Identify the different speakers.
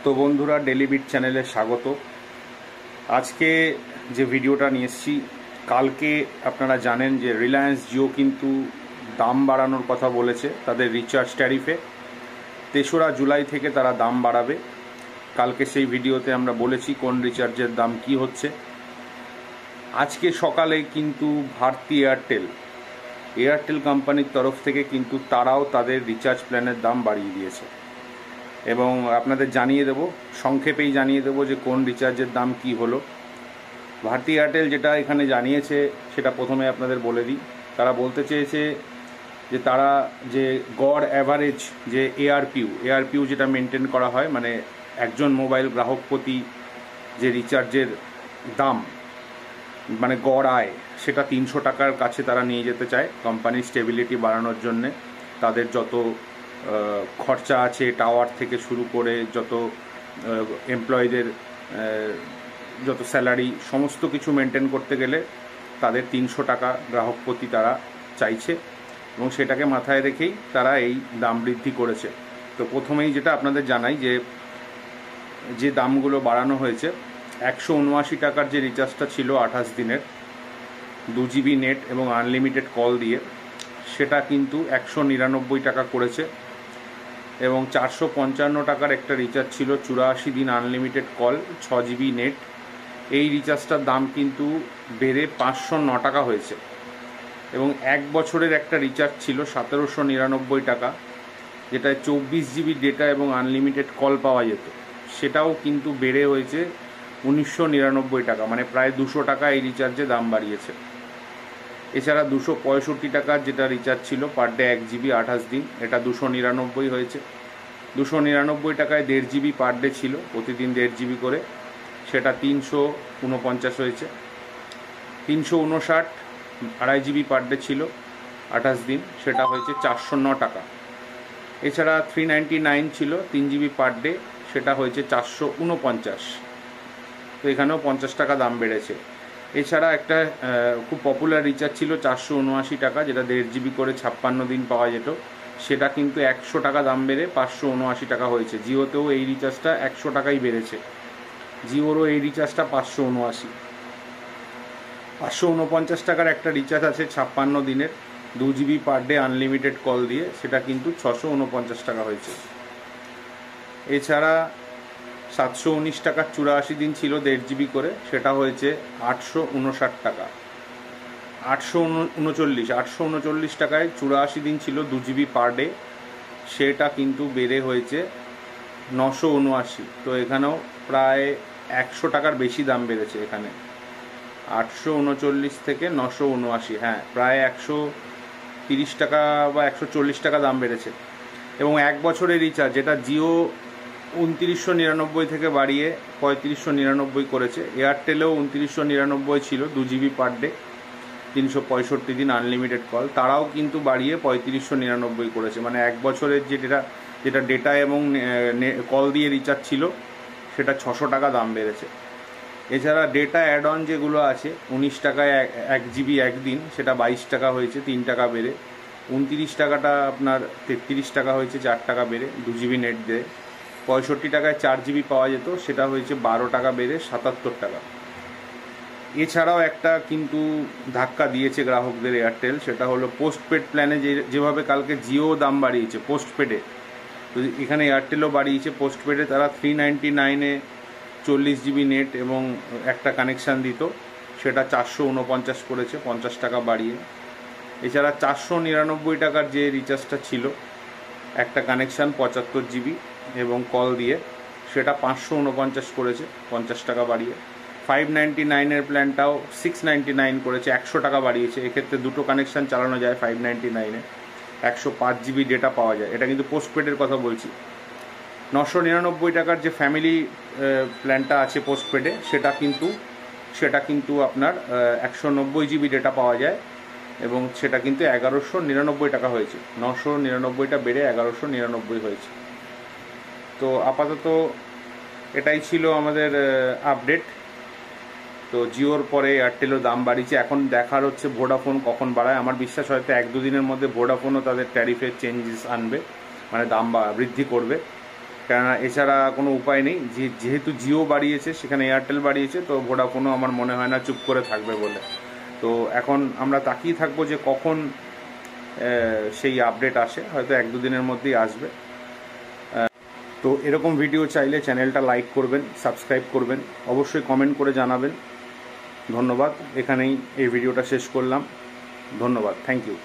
Speaker 1: তো বন্ধুরা, daily bit চ্যানেলে স্বাগত। আজকে যে ভিডিওটা নিয়ে এসেছি, কালকে আপনারা জানেন যে রিলায়েন্স জিও কিন্তু দাম বাড়ানোর কথা বলেছে তাদের রিচার্জ ট্যারিফে। ৩রা জুলাই থেকে তারা দাম বাড়াবে। কালকে সেই ভিডিওতে আমরা বলেছি কোন রিচার্জের দাম কি হচ্ছে। আজকে সকালে কিন্তু ভারতী এয়ারটেল কোম্পানির তরফ থেকে কিন্তু তারাও তাদের রিচার্জ প্ল্যানের দাম বাড়িয়ে দিয়েছে এবং আপনাদের জানিয়ে দেব, সংক্ষেপেই জানিয়ে দেব যে কোন রিচার্জের দাম কি হলো। ভারতী এয়ারটেল যেটা এখানে জানিয়েছে সেটা প্রথমে আপনাদের বলে দিই। তারা বলতে চেয়েছে যে তারা যে গড় অ্যাভারেজ যে এআরপিউ যেটা মেনটেন করা হয়, মানে একজন মোবাইল গ্রাহক প্রতি যে রিচার্জের দাম, মানে গড় আয়, সেটা ৩০০ টাকার কাছে তারা নিয়ে যেতে চায় কোম্পানির স্টেবিলিটি বাড়ানোর জন্যে। তাদের যত খরচা আছে, টাওয়ার থেকে শুরু করে যত এমপ্লয়ীদের যত স্যালারি, সমস্ত কিছু মেনটেন করতে গেলে তাদের ৩০০ টাকা গ্রাহক প্রতি তারা চাইছে এবং সেটাকে মাথায় রেখেই তারা এই দাম বৃদ্ধি করেছে। তো প্রথমেই যেটা আপনাদের জানাই যে দামগুলো বাড়ানো হয়েছে, ১৭৯ টাকার যে রিচার্জটা ছিল ২৮ দিনের 2 GB নেট এবং আনলিমিটেড কল দিয়ে, সেটা কিন্তু ১৯৯ টাকা করেছে। এবং ৪৫৫ টাকার একটা রিচার্জ ছিল ৮৪ দিন আনলিমিটেড কল 6 GB নেট, এই রিচার্জটার দাম কিন্তু বেড়ে ৫০৯ টাকা হয়েছে। এবং ১ বছরের একটা রিচার্জ ছিল ১৭৯৯ টাকা, যেটায় 24 GB ডেটা এবং আনলিমিটেড কল পাওয়া যেত, সেটাও কিন্তু বেড়ে হয়েছে ১৯৯৯ টাকা, মানে প্রায় ২০০ টাকা এই রিচার্জে দাম বাড়িয়েছে। এছাড়া ২৬৫ টাকার যেটা রিচার্জ ছিল পার ডে 1 GB ২৮ দিন, এটা ২৯৯ হয়েছে। ২৯৯ টাকায় ১.৫ GB পার ডে ছিল, প্রতিদিন ১.৫ GB করে, সেটা ৩৪৯ হয়েছে। ৩৫৯ ২.৫ GB পার ডে ছিল ২৮ দিন, সেটা হয়েছে ৪০৯ টাকা। এছাড়া 399 ছিল 3 GB পার ডে, সেটা হয়েছে ৪৪৯। তো এখানেও ৫০ টাকা দাম বেড়েছে। এছাড়া একটা খুব পপুলার রিচার্জ ছিল ৪৭৯ টাকা, যেটা ১.৫ GB করে ৫৬ দিন পাওয়া যেত, সেটা কিন্তু ১০০ টাকা দাম বেড়ে ৫৭৯ টাকা হয়েছে। জিওতেও এই রিচার্জটা ১০০ টাকাই বেড়েছে, জিওরও এই রিচার্জটা ৫৭৯। ৫৪৯ টাকার একটা রিচার্জ আছে ৫৬ দিনের 2 GB per day unlimited call দিয়ে, সেটা কিন্তু ৬৪৯ টাকা হয়েছে। এছাড়া ৭১৯ টাকার ৮৪ দিন ছিল ১.৫ GB করে, সেটা হয়েছে ৮৫৯ টাকা। ৮৩৯ টাকায় ৮৪ দিন ছিল 2 GB পার ডে, সেটা কিন্তু বেড়ে হয়েছে ৯৭৯। তো এখানেও প্রায় ১০০ টাকার বেশি দাম বেড়েছে। এখানে ৮৩৯ থেকে ৯৭৯, হ্যাঁ, প্রায় ১৩০ টাকা বা ১৪০ টাকা দাম বেড়েছে। এবং ১ বছরের রিচার্জ যেটা জিও ২৯৯৯ থেকে বাড়িয়ে ৩৫৯৯ করেছে, এয়ারটেলেও ২৯৯৯ ছিল 2 GB পার ডে ৩৬৫ দিন আনলিমিটেড কল, তারাও কিন্তু বাড়িয়ে ৩৫৯৯ করেছে। মানে 1 বছরের যেটা ডেটা এবং কল দিয়ে রিচার্জ ছিল, সেটা ৬০০ টাকা দাম বেড়েছে। এছাড়া ডেটা অ্যাড অন যেগুলো আছে, ১৯ টাকায় 1 GB একদিন, সেটা 22 টাকা হয়েছে, ৩ টাকা বেড়ে। ২৯ টাকাটা আপনার ৩৩ টাকা হয়েছে, 4 টাকা বেড়ে 2 GB নেট দিয়ে। ৬৫ টাকায় 4 GB পাওয়া যেত, সেটা হয়েছে 12 টাকা বেড়ে ৭৭ টাকা। এছাড়াও একটা কিন্তু ধাক্কা দিয়েছে গ্রাহকদের এয়ারটেল, সেটা হলো পোস্টপেড প্ল্যানে যেভাবে কালকে জিও দাম বাড়িয়েছে পোস্টপেডে, তো এখানে এয়ারটেলও বাড়িয়েছে পোস্টপেডে। তারা 399-এ 40 GB নেট এবং একটা কানেকশান দিত, সেটা ৪৪৯ করেছে, ৫০ টাকা বাড়িয়ে। এছাড়া ৪৯৯ টাকার যে রিচার্জটা ছিল, একটা কানেকশান ৭৫ GB এবং কল দিয়ে, সেটা ৫৪৯ করেছে, ৫০ টাকা বাড়িয়ে। 599-এর প্ল্যানটাও 699 করেছে, ১০০ টাকা বাড়িয়েছে। এক্ষেত্রে দুটো কানেকশান চালানো যায় 599-এ, ১০৫ GB ডেটা পাওয়া যায়। এটা কিন্তু পোস্টপেডের কথা বলছি। ৯৯৯ টাকার যে ফ্যামিলি প্ল্যানটা আছে পোস্টপেডে, সেটা কিন্তু আপনার ১৯০ GB ডেটা পাওয়া যায় এবং সেটা কিন্তু ১১৯৯ টাকা হয়েছে। ৯৯৯টা বেড়ে ১১৯৯ হয়েছে। তো আপাতত এটাই ছিল আমাদের আপডেট। তো জিওর পরে এয়ারটেলও দাম বাড়িয়েছে। এখন দেখার হচ্ছে ভোডাফোন কখন বাড়ায়। আমার বিশ্বাস হয়তো 1-2 দিনের মধ্যে ভোডাফোনও তাদের ট্যারিফের চেঞ্জেস আনবে, মানে দাম বৃদ্ধি করবে। কেননা এছাড়া কোনো উপায় নেই। যেহেতু জিও বাড়িয়েছে, সেখানে এয়ারটেল বাড়িয়েছে, তো ভোডাফোনও আমার মনে হয় না চুপ করে থাকবে বলে। তো এখন আমরা তাকিয়ে থাকবো যে কখন সেই আপডেট আসে, হয়তো 1-2 দিনের মধ্যেই আসবে। তো এরকম ভিডিও চাইলে চ্যানেলটা লাইক করবেন, সাবস্ক্রাইব করবেন, অবশ্যই কমেন্ট করে জানাবেন। ধন্যবাদ। এখানেই এই ভিডিওটা শেষ করলাম। ধন্যবাদ। Thank you.